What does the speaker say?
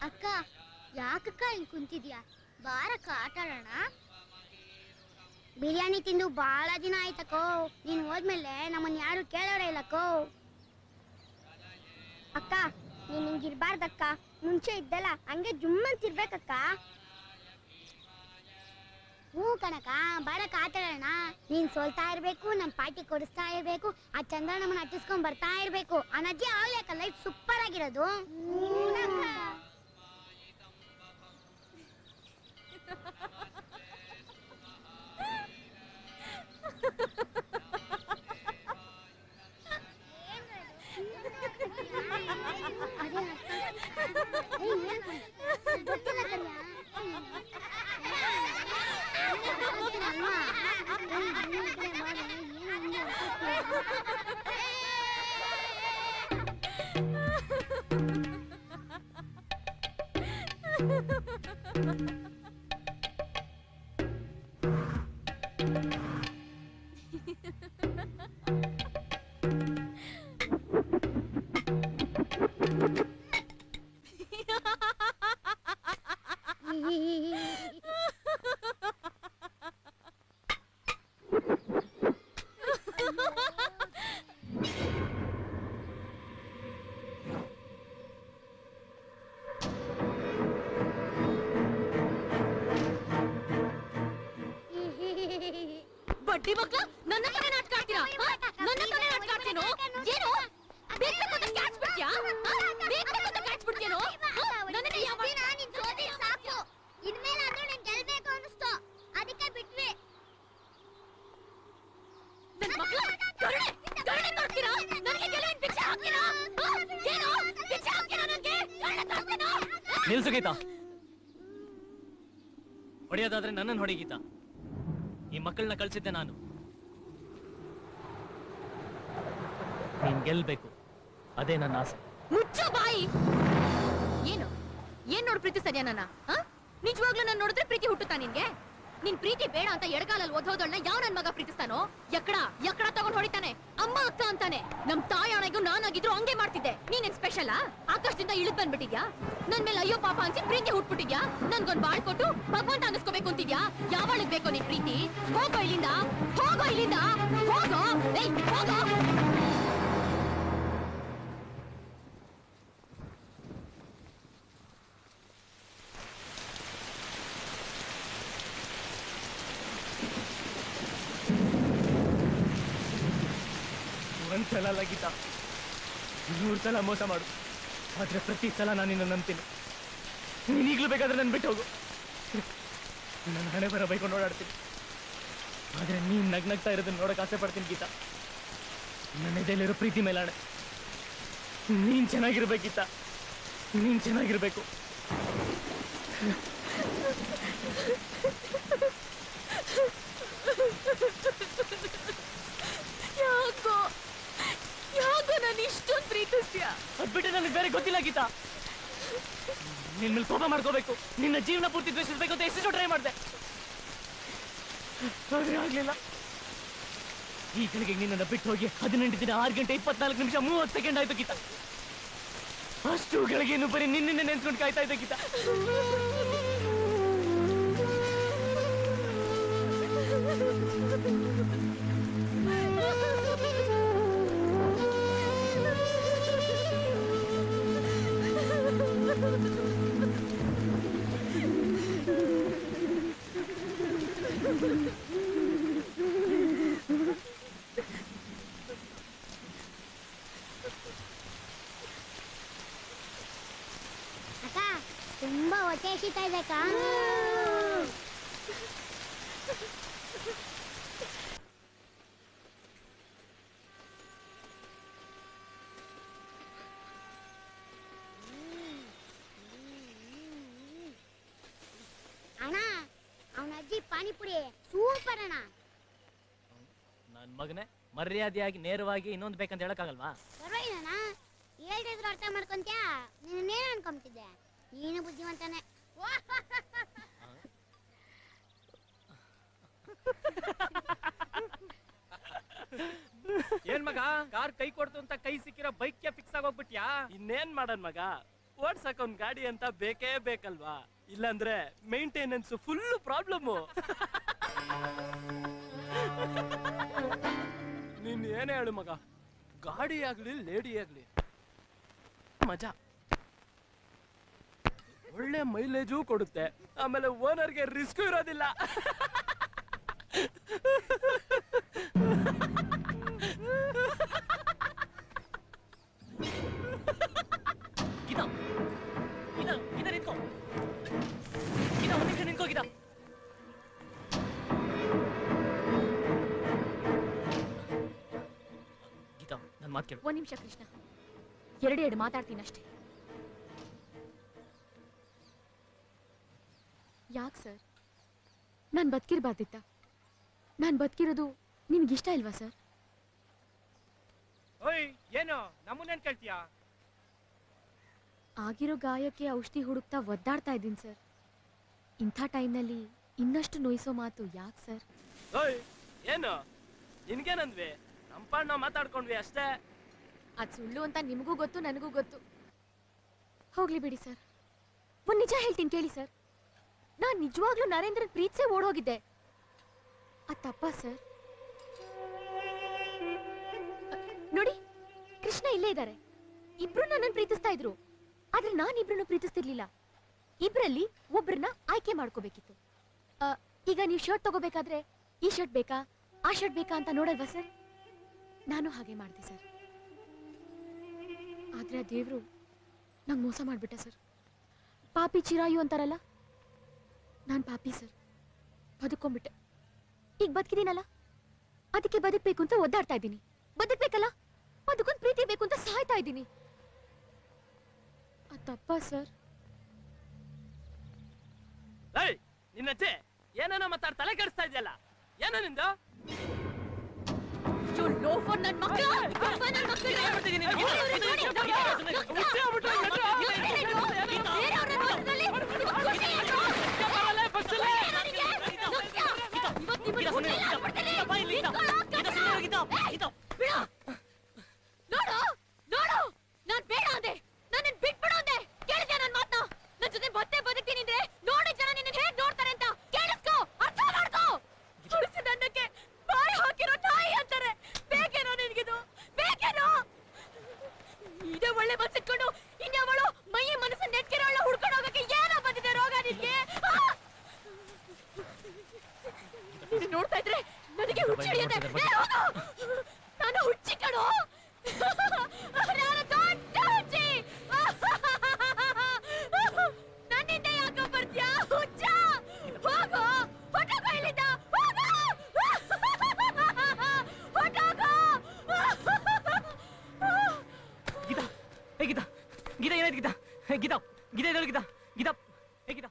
ಅಕ್ಕ ಯಾಕಕ್ಕ ಹಿಂಗ್ ಕುಂತಿದ್ಯಾ? ಬಾರಕ್ಕ ಆಟ ಆಡೋಣ. ಬಿರಿಯಾನಿ ತಿಂದು ಬಹಳ ದಿನ ಆಯ್ತಕ್ಕೋ. ನೀನ್ ಹೋದ್ಮೇಲೆ ನಮ್ಮನ್ ಯಾರು ಕೇಳೋರೇ ಇಲ್ಲಕ್ಕೋ. ಅಕ್ಕ ನೀನ್ ಹಿಂಗಿರ್ಬಾರ್ದಕ್ಕ. ಮುಂಚೆ ಇದ್ದಲ್ಲ ಹಂಗೆ ಜುಮ್ಮಂತಿರ್ಬೇಕಕ್ಕ. ಹ್ಞೂ ಕಣಕ್ಕ, ಬಾರಕ್ಕ ಆಟ ಆಡೋಣ. ನೀನ್ ಸೋಲ್ತಾ ಇರ್ಬೇಕು, ನಮ್ ಪಾರ್ಟಿ ಕೊಡಿಸ್ತಾ ಇರ್ಬೇಕು, ಆ ಚಂದ್ರ ನಮ್ಮನ್ನ ಹತ್ತಿಸ್ಕೊಂಡ್ ಬರ್ತಾ ಇರ್ಬೇಕು. ಆ ನಜ್ಜಿ ಆಗ್ಲೇಕ ಲೈಫ್ ಸೂಪರ್ ಆಗಿರೋದು. ಬಡ್ಡಿ ಮಕ್ಳ ನನ್ನ ಕಡೆ ನಾಟಕ ಆಡ್ತೀರಾ? ನನ್ನ ಕಡೆ ನಾಟಕ ಆಡ್ತೀನೋ ಏನು? ಬೇಕು ಅಂತ ಕ್ಯಾಚ್ ಬಿಡ್ತೀಯಾ? ಬೇಕು ಅಂತ ಕ್ಯಾಚ್ ಬಿಡ್ತೀಯೋ? ನನಗೆ ನೀನ್ ಸೋತಿ ಸಾಕು. ಇನ್ಮೇಲೆ ಅದು ನಾನು ಗೆಲ್ಬೇಕು ಅನಿಸ್ತು, ಅದಕ್ಕೆ ಬಿಟ್ವಿ. ನನ್ನ ಮಕ್ಳ ಕರುಣೆ ಕರುಣೆ ತೋರ್ತೀರಾ? ನನಗೆ ಗೆಲುವಿನ ಭಿಕ್ಷೆ ಹಾಕ್ತೀರಾ? ಏನು ಭಿಕ್ಷೆ ಹಾಕ್ತೀರಾ? ನನಗೆ ಕರುಣೆ ತೋರ್ತೀರಾ? ನಿಲ್ಸು ಗೀತಾ. ಹೊಡೆಯೋದಾದ್ರೆ ನನ್ನನ್ನು ಹೊಡಿ ಗೀತಾ. ಈ ಮಕ್ಕಳನ್ನ ಕಳ್ಸಿದ್ದೆ ನಾನು. ನೀನ್ ಗೆಲ್ಬೇಕು, ಅದೇ ನನ್ನ ಆಸೆ. ಮುಚ್ಚೋ ಬಾಯಿ. ಏನು ಏನ್ ನೋಡ್ ಪ್ರೀತಿಸ್ತಾದ್ಯಾ ನನ್ನ? ನಿಜವಾಗ್ಲೂ ನಾನು ನೋಡಿದ್ರೆ ಪ್ರೀತಿ ಹುಟ್ಟುತ್ತಾ ನಿನ್ಗೆ? ನಿನ್ ಪ್ರೀತಿ ಬೇಡ ಅಂತ ಎಡಗಾಲಲ್ಲಿ ಓದೋದಳ್ನ ಯಾವ ನನ್ ಮಗ ಪ್ರೀತಿಸ್ತಾನೋ? ಎಕ್ಕಡ ತಗೊಂಡ್ ಹೊಡಿತಾನೆ. ಅಮ್ಮ ಅಕ್ಕ ಅಂತಾನೆ. ನಮ್ ತಾಯಾಣೆಗೂ ನಾನಾಗಿದ್ರು ಹಂಗೆ ಮಾಡ್ತಿದ್ದೆ. ನೀನೇನ್ ಸ್ಪೆಷಲ್? ಆಕಾಶದಿಂದ ಇಳಿದ್ ಬಂದ್ಬಿಟ್ಟಿದ್ಯಾ? ನನ್ ಮೇಲೆ ಅಯ್ಯೋ ಪಾಪ ಅನ್ಸಿ ಪ್ರೀತಿ ಹುಟ್ಬಿಟ್ಟಿದ್ಯಾ? ನನ್ಗೊಂದ್ ಬಾಳ್ ಕೊಟ್ಟು ಭಗವಂತ ಅನ್ನಿಸ್ಕೋಬೇಕು ಅಂತಿದ್ಯಾ? ಯಾವಳಿಗ್ ಬೇಕೋ ನಿನ್ ಪ್ರೀತಿ? ಹೋಗೋ ಇಲ್ಲಿಂದ, ಹೋಗೋ ಇಲ್ಲಿಂದ, ಹೋಗೋ. ಹೋಗೋ. ಒಂದ್ಸಲ ಅಲ್ಲ ಗೀತಾ, 100 ಸಲ ಮೋಸ ಮಾಡು, ಆದ್ರೆ ಪ್ರತಿ ಸಲ ನಾನು ನಿನ್ನ ನಂಬ್ತೀನಿ. ನೀನೀಗ್ಲೂ ಬೇಕಾದ್ರೆ ನನ್ ಬಿಟ್ಟು ಹೋಗು. ನನ್ನ ಹಣೆ ಬರ ಬೈಕೊಂಡು ಓಡಾಡ್ತೀನಿ, ಆದ್ರೆ ನೀನ್ ನಗ್ನಗ್ತಾ ಇರೋದನ್ನ ನೋಡಕ್ ಆಸೆ ಪಡ್ತೀನಿ ಗೀತಾ. ನನ್ನ ಎದೆಯಲ್ಲಿರೋ ಪ್ರೀತಿ ಮೇಲಾಣೆ. ನೀನ್ ಚೆನ್ನಾಗಿರ್ಬೇಕು ಗೀತಾ, ನೀನ್ ಚೆನ್ನಾಗಿರ್ಬೇಕು. ಯಾಕೋ ಯಾಕೋ ನಾನು ಇಷ್ಟೊಂದು ಪ್ರೀತಿಸ್ತೀಯ? ಅದ್ಬಿಟ್ಟೆ ನನಗೆ ಬೇರೆ ಗೊತ್ತಿಲ್ಲ ಗೀತಾ. ನಿನ್ ಮೇಲೆ ಕೋಪ ಮಾಡ್ಕೋಬೇಕು, ನಿನ್ನ ಜೀವನ ಪೂರ್ತಿ ದ್ವೇಷಿಸ್ಬೇಕು ಅಂತ ಎಷ್ಟು ಟ್ರೈ ಮಾಡಿದೆ, ಆದ್ರೆ ಆಗ್ಲಿಲ್ಲ. ಈ ಗಳಿಗೆ ನಿನ್ನನ್ನು ಬಿಟ್ಟು ಹೋಗಿ 18 ದಿನ 6 ಗಂಟೆ 24 ನಿಮಿಷ 30 ಸೆಕೆಂಡ್ ಆಯ್ತು ಗೀತಾ. ಅಷ್ಟು ಗಳಿಗೆ ಬರೀ ನಿನ್ನೆ ನೆನ್ಸ್ಕೊಂಡು ಕಾಯ್ತಾ ಇದ್ದೆ ಗೀತಾ. ಅಕ್ಕ ತುಂಬಾ ಹೊಟ್ಟೆ ಹಸಿತಾ ಇದೆ ಅಕ್ಕ. ಅಣ್ಣ ಅವನ ಅಜ್ಜಿ ಪಾನಿಪುರಿ ಸೂಪರ್ ಅಣ್ಣ. ನನ್ ಮಗನೇ, ಮರ್ಯಾದೆಯಾಗಿ ನೇರವಾಗಿ ಇನ್ನೊಂದು ಬೇಕಂತ ಹೇಳಕ್ಕಾಗಲ್ವಾ? ಪರವಾಗಿಲ್ಲಣ್ಣ, ಹೇಳ್ತಿದ್ರು ಅರ್ಥ ಮಾಡ್ಕೊಂತ್ಯಾ? ನೀನೇನು ಅನ್ಕೊಂತಿದ್ದೆ? ನೀನು ಬುದ್ಧಿವಂತನೇ. ಏನ್ ಮಗ, ಕಾರ್ ಕೈ ಕೊಡ್ತು ಅಂತ ಕೈ ಸಿಕ್ಕಿರೋ ಬೈಕ್ಗೆ ಫಿಕ್ಸ್ ಆಗೋಗ್ಬಿಟ್ಯಾ? ಇನ್ನೇನ್ ಮಾಡೋನ್ ಮಗ, ಓಡ್ಸಕ್ ಒಂದ್ ಗಾಡಿ ಅಂತ ಬೇಕೇ ಬೇಕಲ್ವಾ? ಇಲ್ಲಾಂದ್ರೆ ಮೇಂಟೆನೆನ್ಸ್ ಫುಲ್ ಪ್ರಾಬ್ಲಮ್. ನೀನ್ ಏನೇ ಹೇಳು ಮಗ, ಗಾಡಿ ಆಗ್ಲಿ ಲೇಡಿ ಆಗ್ಲಿ ಮಜಾ. ಒಳ್ಳೆ ಮೈಲೇಜು ಕೊಡುತ್ತೆ, ಆಮೇಲೆ ಓನರ್ಗೆ ರಿಸ್ಕ್ ಇರೋದಿಲ್ಲ. ಒಂದ್ ನಿಮಿಷ ಕೃಷ್ಣ, ಎರಡೆರಡು ಮಾತಾಡ್ತೀನಿ ಅಷ್ಟೇ. ಯಾಕೆ ಸರ್ ನಾನ್ ಬದುಕಿರ್ಬಾರ್ದಿತ್ತ? ನಾನ್ ಬದುಕಿರೋದು ನಿಮ್ಗಿಷ್ಟ ಇಲ್ವಾ ಸರ್? ಓಯ್ ಏನು ನಮ್ಮನ್ನೇನ್ ಕೇಳ್ತೀಯಾ? ಆಗಿರೋ ಗಾಯಕ್ಕೆ ಔಷಧಿ ಹುಡುಕ್ತಾ ಒದ್ದಾಡ್ತಾ ಇದ್ದೀನಿ ಸರ್. ಇಂಥ ಟೈಮ್ನಲ್ಲಿ ಇನ್ನಷ್ಟು ನೋಯಿಸೋ ಮಾತು ಯಾಕೆ ಸರ್? ಓಯ್ ಏನು ನಿನ್ಗೇನಂದ್ವಿ? ನಮ್ಮ ನಾವು ಮಾತಾಡ್ಕೊಂಡ್ವಿ ಅಷ್ಟೇ. ಅದ್ ಸುಳ್ಳು ಅಂತ ನಿಮಗೂ ಗೊತ್ತು, ನನಗೂ ಗೊತ್ತು. ಹೋಗ್ಲಿ ಬಿಡಿ ಸರ್. ಒಂದ್ ನಿಜ ಹೇಳ್ತೀನಿ ಕೇಳಿ ಸರ್. ನಾನ್ ನಿಜವಾಗ್ಲೂ ನರೇಂದ್ರನ್ ಪ್ರೀತಿಸೇ ಓಡೋಗಿದ್ದೆ. ಅದ್ ತಪ್ಪಾ ಸರ್? ನೋಡಿ, ಕೃಷ್ಣ ಇಲ್ಲೇ ಇದ್ದಾರೆ. ಇಬ್ರು ನನ್ನನ್ನು ಪ್ರೀತಿಸ್ತಾ ಇದ್ರು, ಆದ್ರೆ ನಾನ್ ಇಬ್ರನ್ನು ಪ್ರೀತಿಸ್ತಿರ್ಲಿಲ್ಲ. ಇಬ್ರಲ್ಲಿ ಒಬ್ರನ್ನ ಆಯ್ಕೆ ಮಾಡ್ಕೋಬೇಕಿತ್ತು. ಈಗ ನೀವು ಶರ್ಟ್ ತಗೋಬೇಕಾದ್ರೆ ಈ ಶರ್ಟ್ ಬೇಕಾ ಆ ಶರ್ಟ್ ಬೇಕಾ ಅಂತ ನೋಡಲ್ವಾ ಸರ್? ನಾನು ಹಾಗೆ ಮಾಡಿದೆ ಸರ್. ಆದ್ರೆ ಆ ದೇವ್ರು ನಂಗೆ ಮೋಸ ಮಾಡ್ಬಿಟ್ಟ ಸರ್. ಪಾಪಿ ಚಿರಾಯು ಅಂತಾರಲ್ಲ, ನಾನು ಪಾಪಿ ಸರ್. ಬದುಕೊಂಡ್ಬಿಟ್ಟೆ. ಈಗ ಬದುಕಿದೀನಲ್ಲ, ಅದಕ್ಕೆ ಬದುಕಬೇಕು ಅಂತ ಒದ್ದಾಡ್ತಾ ಇದ್ದೀನಿ. ಬದುಕ್ಬೇಕಲ್ಲ, ಅದಕ್ಕೊಂದು ಪ್ರೀತಿ ಬೇಕು ಅಂತ ಸಾಯ್ತಾ ಇದ್ದೀನಿ. ಅದು ತಪ್ಪಾ ಸರ್? ನಿನ್ನಜ್ಜೆ ಏನೇನೋ ಮಾತಾಡ್ ತಲೆ ಕೆಡಿಸ್ತಾ ಇದೆಯಲ್ಲ, ಏನೋ ನಿಂದು? ನೋಡು ನೋಡು, ನಾನ್ ಬೇಡ ಅಂದೆ, ನನ್ನ ಬಿಟ್ಬಿಡು ಅಂದೆ. ಕೇಳಿದ್ಯಾ ನನ್ ಮಾತನ್ನ? ನನ್ ಜೊತೆ ಮತ್ತೆ ಬದುಕ್ತೀನಿ ಅಂದ್ರೆ ನೋಡಿ ಜನ ನಿನ್ನ ಹೇಗ್ ನೋಡ್ತಾರೆ ಅಂತ ಕೇಳಿಸ್ಕೋ, ಅರ್ಥ ಮಾಡ್ಕೋ. ಉಳಿಸಿದ ಅನ್ನಕ್ಕೆ ಬಾಯಿ ಹಾಕಿರೋ ತಾಯಿ ಅಂತಾರೆ. ಬೇಕೇನೋ ನಿನ್ಗಿದು? ಬೇಕೇನೋ? ಇದೇ ಒಳ್ಳೆ ಮನ್ಸಿಟ್ಕೊಂಡು ಇನ್ಯಾವಳು ಮೈ ಮನಸ್ಸು ನೆಟ್ಕಿರೋಳ ಹುಡ್ಕೊಂಡು ಹೋಗಕ್ಕೆ ಏನೋ ಬಂದಿದೆ ರೋಗ ನಿನ್ಗೆ? ನೋಡ್ತಾ ಇದ್ರೆ ನನಗೆ ಹುಚ್ಚಿ ಹಿಡಿಯುತ್ತೆ. ನಾನು ಹುಚ್ಚಿ ಕಣೋ, ನಾನು ದೊಡ್ಡ ಹುಚ್ಚಿ. ನನ್ನಿಂದ ಯಾಕೋ ಬರ್ತೀಯಾ ಹುಚ್ಚ? ಹೋಗೋ, ಹೊಟ್ಟೋಗೋ ಇಲ್ಲಿಂದ, ಹೋಗೋ, ಹೊಟ್ಟೋಗೋ. ಗೀತಾ, ಗೀತಾ, ಗೀತಾ ಏನಾಯ್ತು? ಗೀತಾ, ಗೀತಾ, ಗೀತಾ, ಗೀತಾ, ಗೀತಾ, ಗೀತಾ.